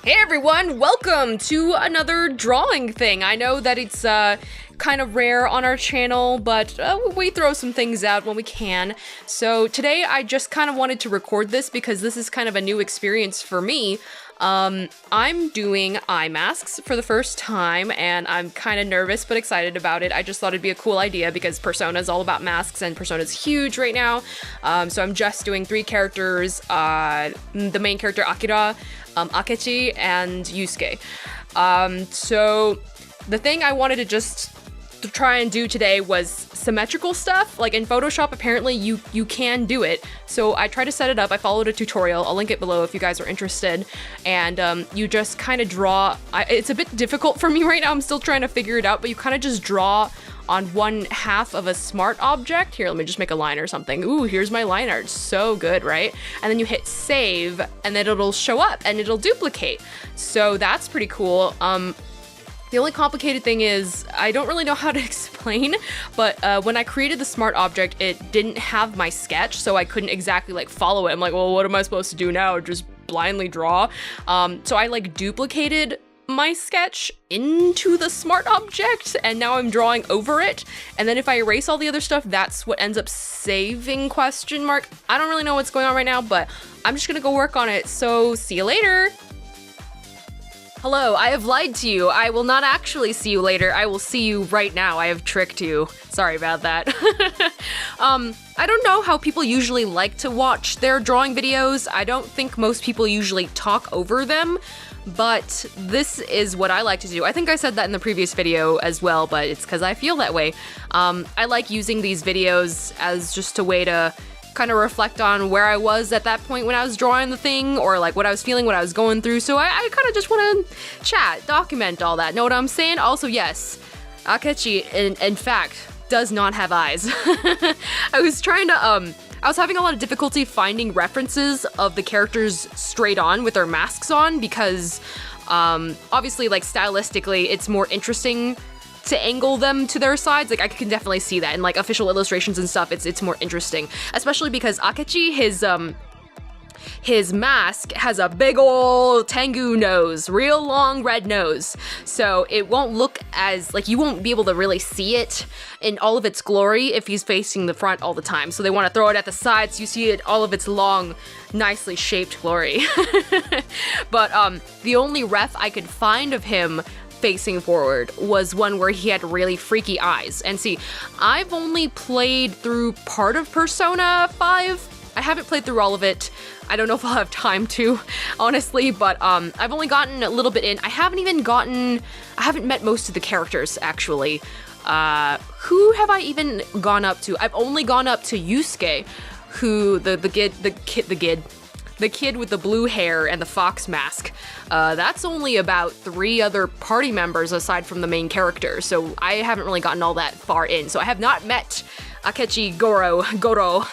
Hey everyone, welcome to another drawing thing. I know that it's kind of rare on our channel, but we throw some things out when we can. So today I just kind of wanted to record this because this is kind of a new experience for me. I'm doing eye masks for the first time and I'm kind of nervous but excited about it. I just thought it'd be a cool idea because Persona is all about masks and Persona's huge right now. So I'm just doing 3 characters, the main character Akira, Akechi, and Yusuke. So the thing I wanted to just try and do today was symmetrical stuff. Like in Photoshop, apparently you can do it. So I tried to set it up. I followed a tutorial. I'll link it below if you guys are interested. And you just kind of draw. It's a bit difficult for me right now. I'm still trying to figure it out, but you kind of just draw on one half of a smart object. Here, let me just make a line or something. Ooh, here's my line art. So good, right? And then you hit save and then it'll show up and it'll duplicate. So that's pretty cool. The only complicated thing is, I don't really know how to explain, but when I created the smart object, it didn't have my sketch, so I couldn't exactly like follow it. I'm like, well, what am I supposed to do now? Just blindly draw? So I like duplicated my sketch into the smart object, and now I'm drawing over it. And then if I erase all the other stuff, that's what ends up saving ? I don't really know what's going on right now, but I'm just gonna go work on it, so see you later! Hello, I have lied to you. I will not actually see you later. I will see you right now. I have tricked you. Sorry about that. I don't know how people usually like to watch their drawing videos. I don't think most people usually talk over them, but this is what I like to do. I think I said that in the previous video as well, but it's because I feel that way. I like using these videos as just a way to kind of reflect on where I was at that point when I was drawing the thing, or like what I was feeling, what I was going through. So I kind of just want to chat, document all that. Know what I'm saying? Also, yes, Akechi, in fact, does not have eyes. I was having a lot of difficulty finding references of the characters straight on with their masks on because obviously, like, stylistically, it's more interesting to angle them to their sides. Like, I can definitely see that in like official illustrations and stuff. It's more interesting, especially because Akechi, his mask has a big ol' Tengu nose, real long red nose. So it won't look as, like, you won't be able to really see it in all of its glory if he's facing the front all the time. So they want to throw it at the sides so you see it all of its long, nicely shaped glory. But the only ref I could find of him facing forward was one where he had really freaky eyes. And see, I've only played through part of Persona 5. I haven't played through all of it. I don't know if I'll have time to, honestly, but I've only gotten a little bit in. I haven't met most of the characters, actually. Who have I even gone up to? I've only gone up to Yusuke, who, the kid with the blue hair and the fox mask. That's only about 3 other party members aside from the main character, so I haven't really gotten all that far in. So I have not met Akechi Goro,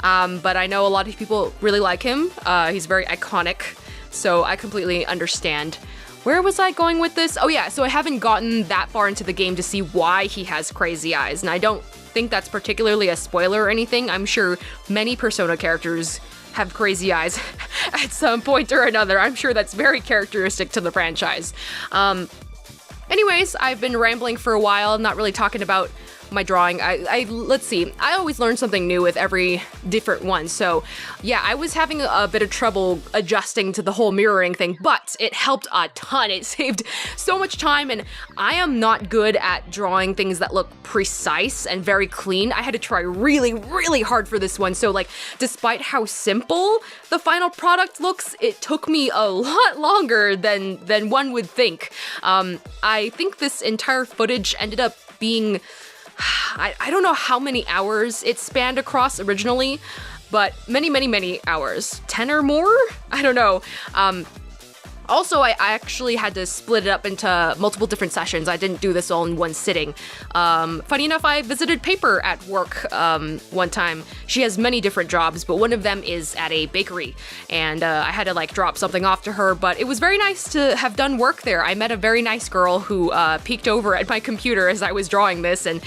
but I know a lot of people really like him. He's very iconic, so I completely understand. Where was I going with this? Oh yeah, so I haven't gotten that far into the game to see why he has crazy eyes, and I don't think that's particularly a spoiler or anything. I'm sure many Persona characters have crazy eyes at some point or another. I'm sure that's very characteristic to the franchise. Anyways, I've been rambling for a while. I'm not really talking about my drawing. Let's see. I always learn something new with every different one. So yeah, I was having a bit of trouble adjusting to the whole mirroring thing, but it helped a ton. It saved so much time, and I am not good at drawing things that look precise and very clean. I had to try really, really hard for this one. So like, despite how simple the final product looks, it took me a lot longer than one would think. I think this entire footage ended up being, I don't know how many hours it spanned across originally, but many, many, many hours. 10 or more? I don't know. Also, I actually had to split it up into multiple different sessions. I didn't do this all in one sitting. Funny enough, I visited Paper at work one time. She has many different jobs, but one of them is at a bakery. And I had to like drop something off to her, but it was very nice to have done work there. I met a very nice girl who peeked over at my computer as I was drawing this, and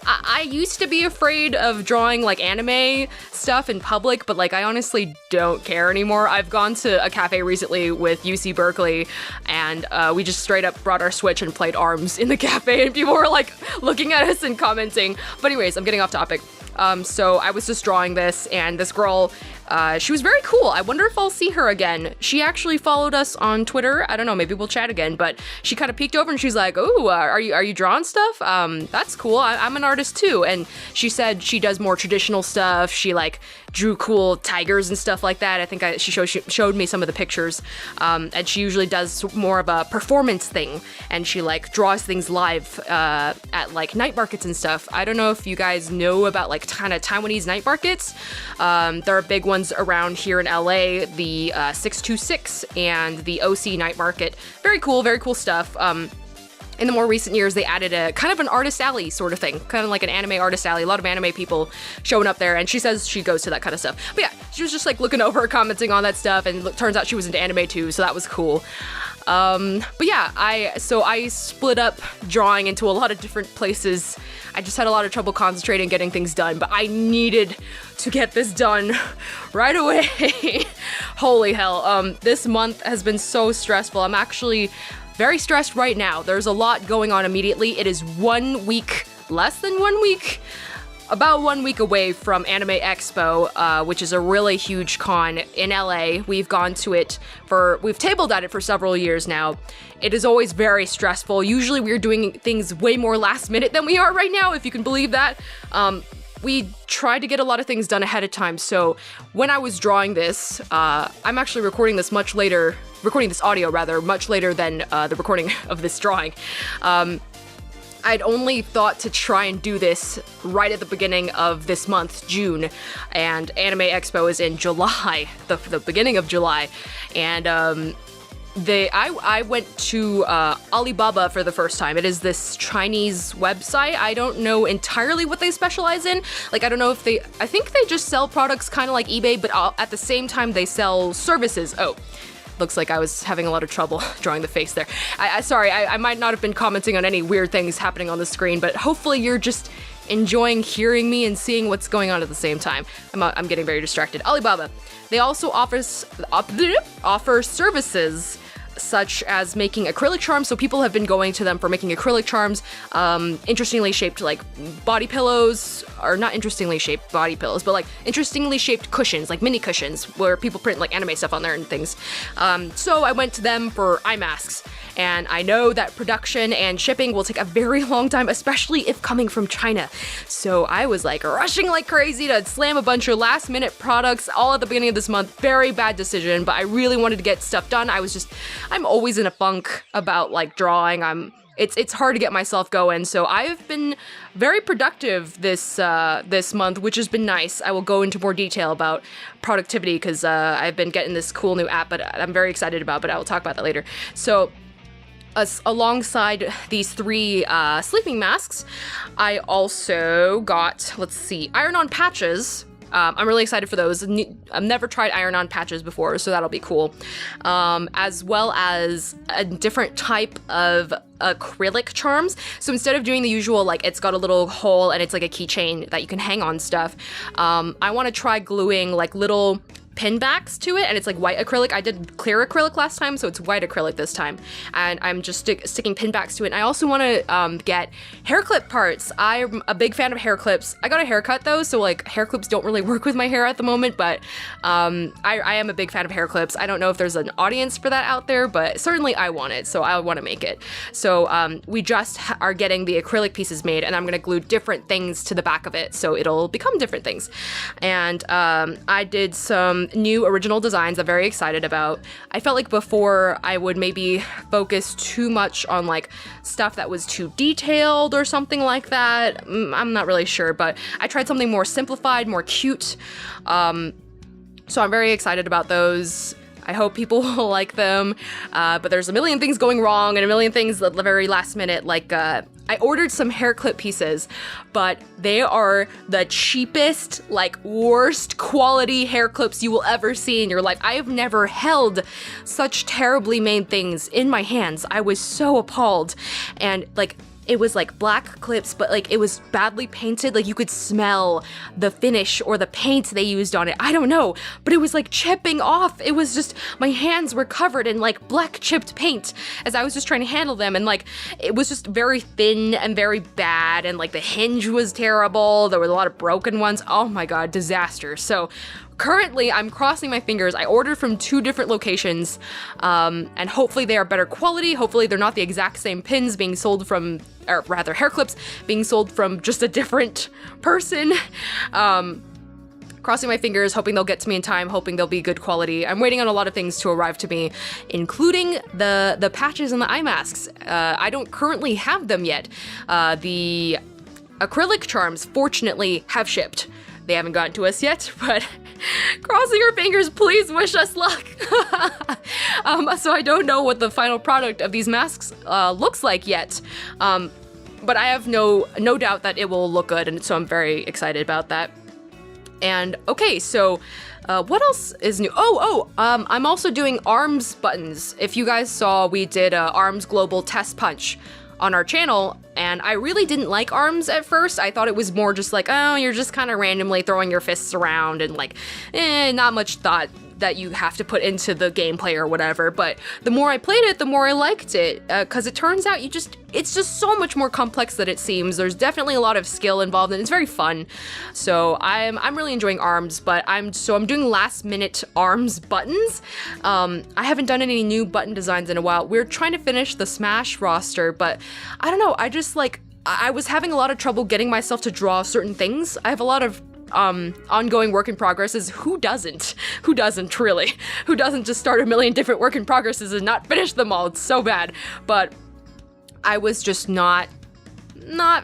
I used to be afraid of drawing like anime stuff in public, but like I honestly don't care anymore. I've gone to a cafe recently with UC Berkeley Berkeley, and we just straight up brought our Switch and played ARMS in the cafe, and people were like looking at us and commenting. But anyways, I'm getting off topic. So I was just drawing this, and this girl, she was very cool. I wonder if I'll see her again. She actually followed us on Twitter. I don't know, maybe we'll chat again, but she kind of peeked over and she's like, oh, are you drawing stuff? That's cool. I'm an artist too. And she said she does more traditional stuff. She like drew cool tigers and stuff like that. I think she showed me some of the pictures. And she usually does more of a performance thing, and she like draws things live at like night markets and stuff. I don't know if you guys know about like kind of Taiwanese night markets. There are big ones around here in LA, the 626 and the OC night market. Very cool stuff. In the more recent years, they added a kind of an artist alley sort of thing, kind of like an anime artist alley. A lot of anime people showing up there, and she says she goes to that kind of stuff. But yeah, she was just like looking over, commenting on that stuff, and turns out she was into anime too, so that was cool. But yeah, I split up drawing into a lot of different places. I just had a lot of trouble concentrating, getting things done, but I needed to get this done right away. Holy hell. This month has been so stressful. I'm actually very stressed right now. There's a lot going on immediately. It is 1 week, less than 1 week, about 1 week away from Anime Expo, which is a really huge con in LA. We've gone to it we've tabled at it for several years now. It is always very stressful. Usually we're doing things way more last minute than we are right now, if you can believe that. We tried to get a lot of things done ahead of time, so when I was drawing this, I'm actually recording this audio much later than the recording of this drawing. I'd only thought to try and do this right at the beginning of this month, June, and Anime Expo is in July, the beginning of July, and I went to Alibaba for the first time. It is this Chinese website. I don't know entirely what they specialize in. Like, I don't know if I think they just sell products kind of like eBay, but at the same time they sell services. Oh, looks like I was having a lot of trouble drawing the face there. Sorry, I might not have been commenting on any weird things happening on the screen, but hopefully you're just enjoying hearing me and seeing what's going on at the same time. I'm getting very distracted. Alibaba. They also offer services such as making acrylic charms, so people have been going to them for making acrylic charms, interestingly shaped like body pillows, or not interestingly shaped body pillows, but like interestingly shaped cushions, like mini cushions, where people print like anime stuff on there and things. So I went to them for eye masks, and I know that production and shipping will take a very long time, especially if coming from China. So I was like rushing like crazy to slam a bunch of last minute products all at the beginning of this month. Very bad decision, but I really wanted to get stuff done. I'm always in a funk about like drawing. It's hard to get myself going, so I've been very productive this month, which has been nice. I will go into more detail about productivity because I've been getting this cool new app, but I'm very excited about, but I will talk about that later. So alongside these 3 sleeping masks, I also got, iron-on patches. I'm really excited for those. I've never tried iron-on patches before, so that'll be cool. As well as a different type of acrylic charms. So instead of doing the usual, like, it's got a little hole and it's like a keychain that you can hang on stuff, I want to try gluing like little pin backs to it, and it's like white acrylic. I did clear acrylic last time, so it's white acrylic this time, and I'm just sticking pin backs to it. And I also want to get hair clip parts. I'm a big fan of hair clips. I got a haircut though, so like hair clips don't really work with my hair at the moment, but I am a big fan of hair clips. I don't know if there's an audience for that out there, but certainly I want it, so I want to make it. So we just are getting the acrylic pieces made, and I'm gonna glue different things to the back of it, so it'll become different things. And I did some new original designs I'm very excited about. I felt like before I would maybe focus too much on like stuff that was too detailed or something like that. I'm not really sure, but I tried something more simplified, more cute. So I'm very excited about those. I hope people will like them, but there's a million things going wrong and a million things at the very last minute. Like, I ordered some hair clip pieces, but they are the cheapest, like, worst quality hair clips you will ever see in your life. I have never held such terribly made things in my hands. I was so appalled. And, like, it was like black clips, but like it was badly painted. Like you could smell the finish or the paint they used on it. I don't know, but it was like chipping off. It was just, my hands were covered in like black chipped paint as I was just trying to handle them. And like, it was just very thin and very bad. And like the hinge was terrible. There was a lot of broken ones. Oh my God, disaster. So currently, I'm crossing my fingers. I ordered from 2 different locations, and hopefully they are better quality. Hopefully they're not the exact same pins being sold from, or rather hair clips being sold from just a different person. Crossing my fingers, hoping they'll get to me in time, hoping they'll be good quality. I'm waiting on a lot of things to arrive to me, including the patches and the eye masks. I don't currently have them yet. The acrylic charms, fortunately, have shipped. They haven't gotten to us yet, but crossing our fingers, please wish us luck. So I don't know what the final product of these masks looks like yet, but I have no doubt that it will look good, and so I'm very excited about that. And okay, so what else is new? I'm also doing arms buttons. If you guys saw, we did a arms global test punch on our channel, and I really didn't like arms at first. I thought it was more just like, oh, you're just kind of randomly throwing your fists around and like, not much thought that you have to put into the gameplay or whatever. But the more I played it, the more I liked it, because it turns out it's just so much more complex than it seems. There's definitely a lot of skill involved, and it's very fun. So I'm really enjoying arms, but I'm doing last minute arms buttons. I haven't done any new button designs in a while. We're trying to finish the Smash roster, but I don't know, I was having a lot of trouble getting myself to draw certain things. I have a lot of ongoing work in progresses. Who doesn't really? Who doesn't just start a million different work in progresses and not finish them all? It's so bad. But I was just not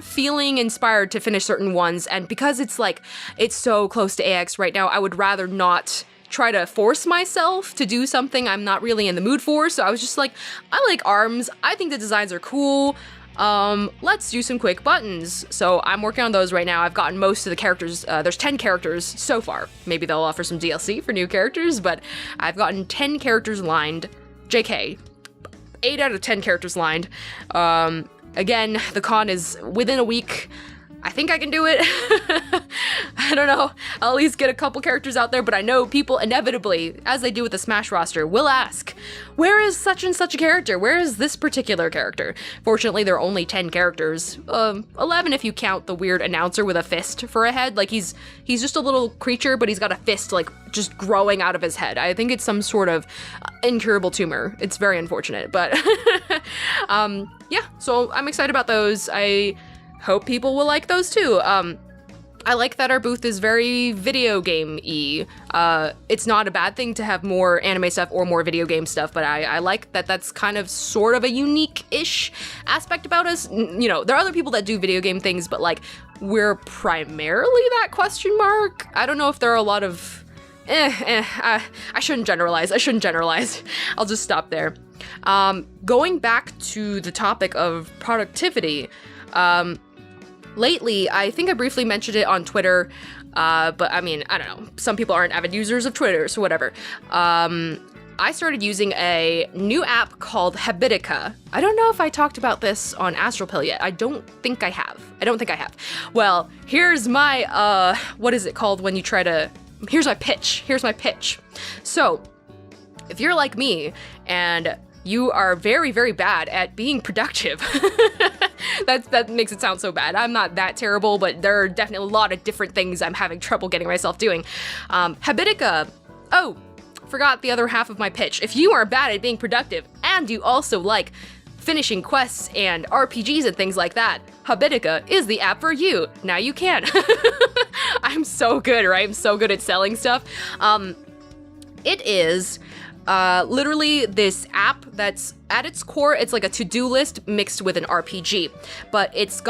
feeling inspired to finish certain ones, and because it's so close to AX right now, I would rather not try to force myself to do something I'm not really in the mood for. So I was just like, I like arms, I think the designs are cool, let's do some quick buttons. So I'm working on those right now. I've gotten most of the characters. There's 10 characters so far. Maybe they'll offer some DLC for new characters, but I've gotten 10 characters lined. JK. 8 out of 10 characters lined. Again, the con is within a week. I think I can do it. I don't know. I'll at least get a couple characters out there, but I know people inevitably, as they do with the Smash roster, will ask, where is such and such a character? Where is this particular character? Fortunately, there are only 10 characters. 11 if you count the weird announcer with a fist for a head. Like, he's just a little creature, but he's got a fist, like, just growing out of his head. I think it's some sort of incurable tumor. It's very unfortunate, but yeah, so I'm excited about those. I hope people will like those too. I like that our booth is very video game-y. It's not a bad thing to have more anime stuff or more video game stuff, but I like that that's kind of sort of a unique-ish aspect about us. You know, there are other people that do video game things, but like, we're primarily that question mark. I don't know if there are a lot of I shouldn't generalize. I'll just stop there. Going back to the topic of productivity, lately, I think I briefly mentioned it on Twitter, but I mean, I don't know. Some people aren't avid users of Twitter, so whatever. I started using a new app called Habitica. I don't know if I talked about this on astropill yet. I don't think I have. Well, here's my, what is it called when you try to... Here's my pitch. So, if you're like me, and you are very, very bad at being productive, that makes it sound so bad. I'm not that terrible, but there are definitely a lot of different things I'm having trouble getting myself doing. Habitica, forgot the other half of my pitch. If you are bad at being productive, and you also like finishing quests and RPGs and things like that, Habitica is the app for you. Now you can. I'm so good, right? I'm so good at selling stuff. It is literally this app that's at its core, it's like a to-do list mixed with an RPG, but it's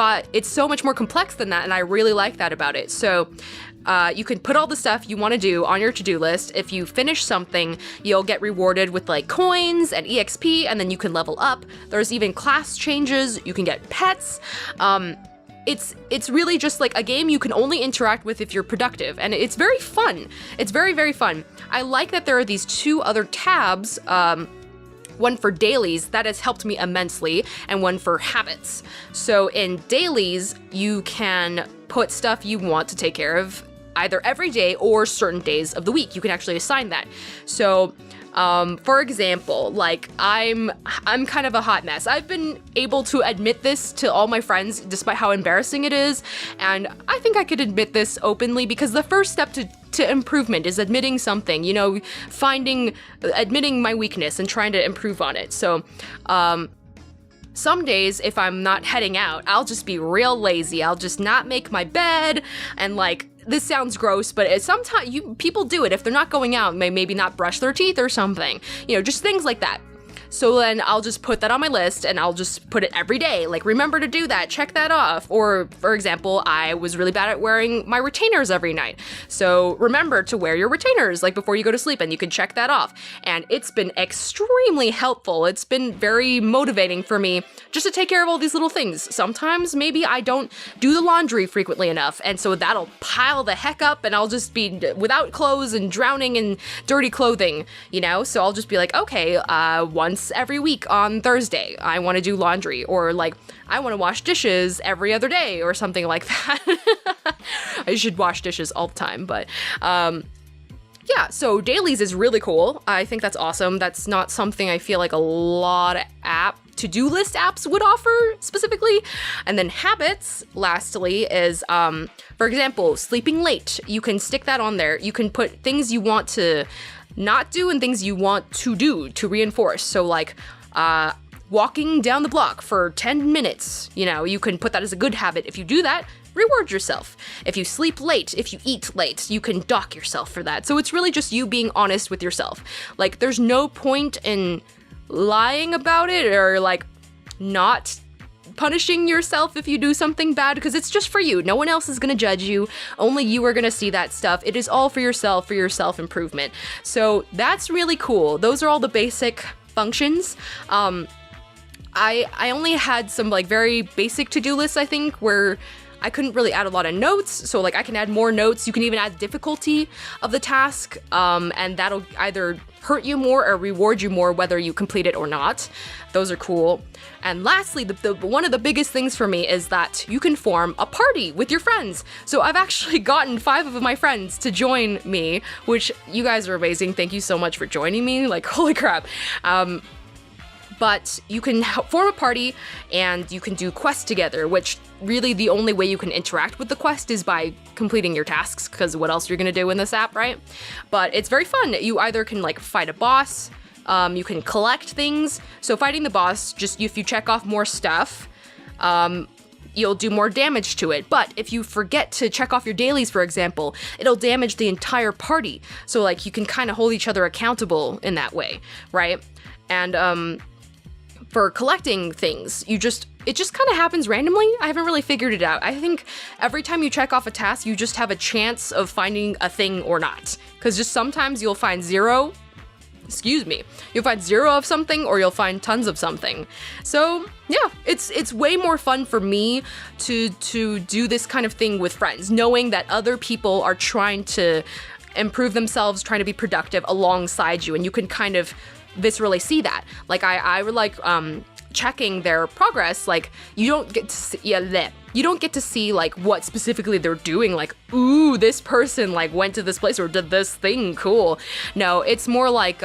so much more complex than that, and I really like that about it. So you can put all the stuff you want to do on your to-do list. If you finish something, you'll get rewarded with like coins and EXP, and then you can level up. There's even class changes. You can get pets. It's really just like a game you can only interact with if you're productive, and it's very fun. It's very, very fun. I like that there are these 2 other tabs one for dailies that has helped me immensely, and one for habits. So in dailies, you can put stuff you want to take care of either every day or certain days of the week. You can actually assign that. So for example, like I'm kind of a hot mess. I've been able to admit this to all my friends despite how embarrassing it is, and I think I could admit this openly because the first step to improvement is admitting something, you know, admitting my weakness and trying to improve on it. So some days, if I'm not heading out, I'll just be real lazy. I'll just not make my bed, and like, this sounds gross, but sometimes people do it if they're not going out, maybe not brush their teeth or something, you know, just things like that. So then I'll just put that on my list and I'll just put it every day. Like, remember to do that, check that off. Or, for example, I was really bad at wearing my retainers every night. So remember to wear your retainers, like, before you go to sleep, and you can check that off. And it's been extremely helpful. It's been very motivating for me just to take care of all these little things. Sometimes maybe I don't do the laundry frequently enough, and so that'll pile the heck up and I'll just be without clothes and drowning in dirty clothing, you know? So I'll just be like, okay, once every week on Thursday, I want to do laundry, or like, I want to wash dishes every other day or something like that. I should wash dishes all the time, but yeah, so dailies is really cool. I think that's awesome. That's not something I feel like a lot of to-do list apps would offer specifically. And then habits, lastly, is, for example, sleeping late. You can stick that on there. You can put things you want to not do and things you want to do to reinforce. So like, walking down the block for 10 minutes, you know, you can put that as a good habit. If you do that, reward yourself. If you sleep late, if you eat late, you can dock yourself for that. So it's really just you being honest with yourself. Like, there's no point in lying about it or like not punishing yourself if you do something bad, because it's just for you. No one else is gonna judge you. Only you are gonna see that stuff. It is all for yourself, for your self-improvement. So that's really cool. Those are all the basic functions. I only had some like very basic to-do lists, I think, where I couldn't really add a lot of notes. So like, I can add more notes. You can even add difficulty of the task, and that'll either hurt you more or reward you more whether you complete it or not. Those are cool. And lastly, one of the biggest things for me is that you can form a party with your friends. So I've actually gotten 5 of my friends to join me, which you guys are amazing. Thank you so much for joining me. Like, holy crap. But you can form a party and you can do quests together, which really the only way you can interact with the quest is by completing your tasks, because what else are you gonna do in this app, right? But it's very fun. You either can like fight a boss, you can collect things. So fighting the boss, just if you check off more stuff, you'll do more damage to it. But if you forget to check off your dailies, for example, it'll damage the entire party. So like, you can kind of hold each other accountable in that way, right? And for collecting things, it just kind of happens randomly. I haven't really figured it out. I think every time you check off a task, you just have a chance of finding a thing or not. Because just sometimes you'll find zero of something, or you'll find tons of something. So yeah, it's way more fun for me to do this kind of thing with friends, knowing that other people are trying to improve themselves, trying to be productive alongside you, and you can kind of viscerally see that. Like, I would like checking their progress. Like, you don't get to see like what specifically they're doing, like, ooh, this person like went to this place or did this thing, cool. No, it's more like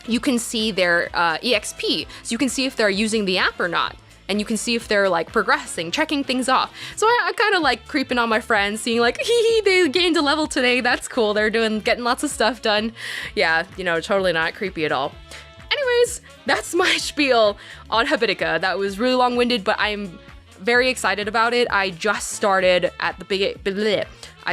you can see their EXP, so you can see if they're using the app or not. And you can see if they're like progressing, checking things off. So I kind of like creeping on my friends, seeing like, hee, they gained a level today. That's cool. They're getting lots of stuff done. Yeah, you know, totally not creepy at all. Anyways, that's my spiel on Habitica. That was really long-winded, but I'm very excited about it. I just started at the beginning.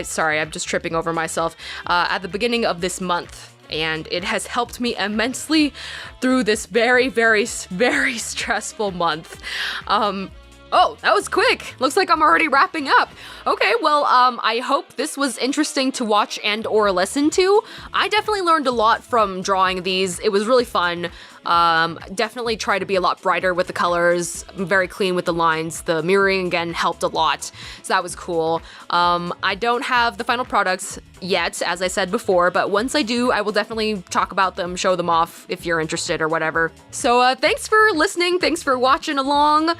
Sorry, I'm just tripping over myself. At the beginning of this month. And it has helped me immensely through this very, very, very stressful month. Oh, that was quick. Looks like I'm already wrapping up. Okay, well, I hope this was interesting to watch and or listen to. I definitely learned a lot from drawing these. It was really fun. Definitely try to be a lot brighter with the colors, very clean with the lines. The mirroring again helped a lot, so that was cool. I don't have the final products yet, as I said before, but once I do, I will definitely talk about them, show them off if you're interested or whatever. So thanks for listening, thanks for watching along.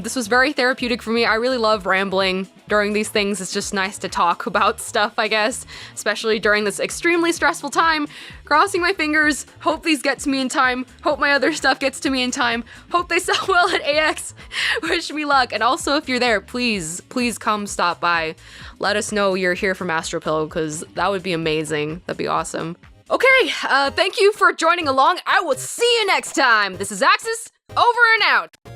This was very therapeutic for me. I really love rambling during these things. It's just nice to talk about stuff, I guess, especially during this extremely stressful time. Crossing my fingers, hope these get to me in time, hope my other stuff gets to me in time, hope they sell well at AX. Wish me luck. And also, if you're there, please come stop by. Let us know you're here from astropill, because that would be amazing. That'd be awesome. Okay, thank you for joining along. I will see you next time. This is Axus, over and out.